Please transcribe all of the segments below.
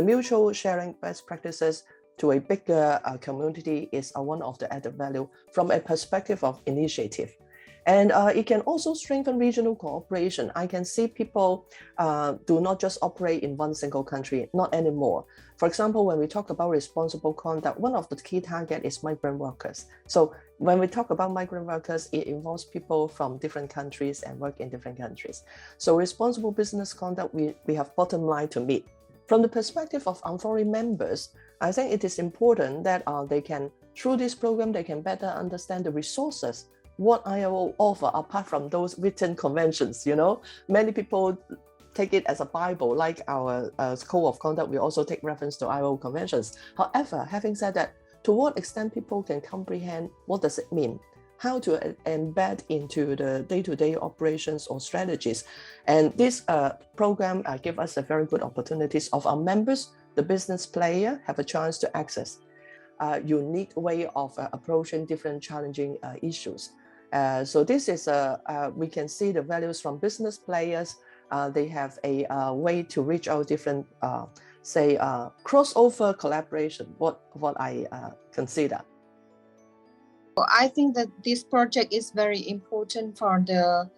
The mutual sharing best practices to a bigger community is one of the added value from a perspective of initiative. And it can also strengthen regional cooperation. I can see people do not just operate in one single country, not anymore. For example, when we talk about responsible conduct, one of the key targets is migrant workers. So when we talk about migrant workers, it involves people from different countries and work in different countries. So responsible business conduct, we have bottom line to meet. From the perspective of foreign members, I think it is important that they can, through this program, they can better understand the resources what ILO offer apart from those written conventions. Many people take it as a Bible, like our code of conduct. We also take reference to ILO conventions. However, having said that, to what extent people can comprehend what does it mean, how to embed into the day-to-day operations or strategies. And this program gives us a very good opportunities of our members, the business player, have a chance to access a unique way of approaching different challenging issues. So this is we can see the values from business players. They have a way to reach out different, crossover collaboration, what I consider. I think that this project is very important for the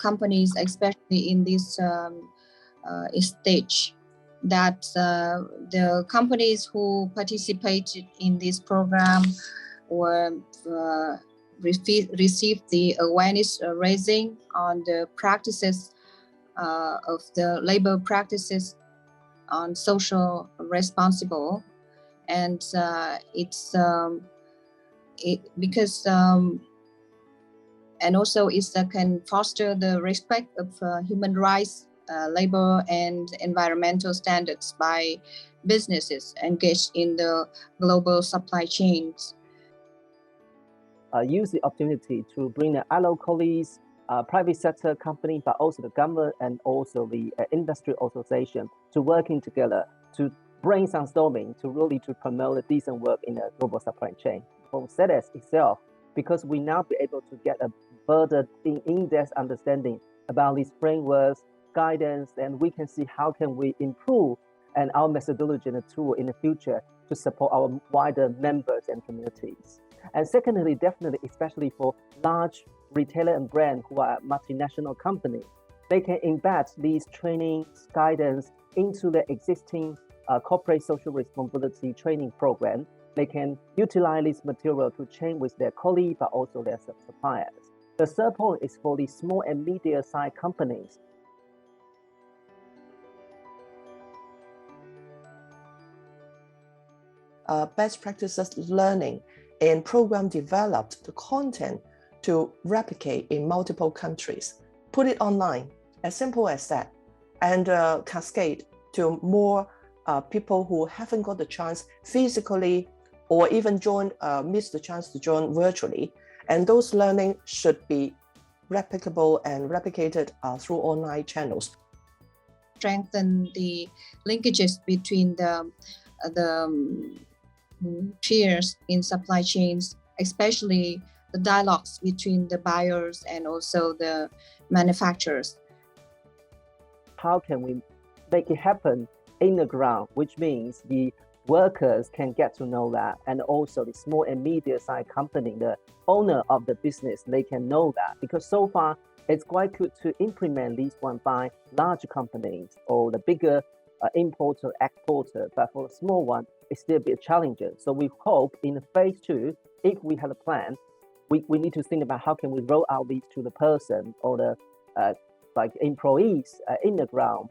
companies, especially in this stage, that the companies who participated in this program were received the awareness raising on the practices of the labor practices on social responsible, and and also it can foster the respect of human rights, labor and environmental standards by businesses engaged in the global supply chains. Use the opportunity to bring the ILO colleagues, private sector company, but also the government and also the industry association to working together to brainstorming to promote a decent work in the global supply chain. For SEDES itself, because we now be able to get a further in-depth understanding about these frameworks, guidance, and we can see how can we improve and our methodology and tool in the future to support our wider members and communities. And secondly, definitely, especially for large retailer and brand who are multinational companies, they can embed these trainings, guidance into the existing corporate social responsibility training program. They can utilize this material to train with their colleagues, but also their suppliers. The third point is for the small and medium-sized companies. Best practices learning and program developed the content to replicate in multiple countries, put it online, as simple as that, and cascade to more people who haven't got the chance physically or even missed the chance to join virtually. And those learning should be replicable and replicated through online channels. Strengthen the linkages between the peers in supply chains, especially the dialogues between the buyers and also the manufacturers. How can we make it happen in the ground, which means the workers can get to know that, and also the small and medium-sized company, the owner of the business, they can know that, because so far it's quite good to implement this one by large companies or the bigger importer, exporter, but for the small one, it's still a bit challenging. So we hope in phase 2, if we have a plan, we need to think about how can we roll out these to the person or the employees in the ground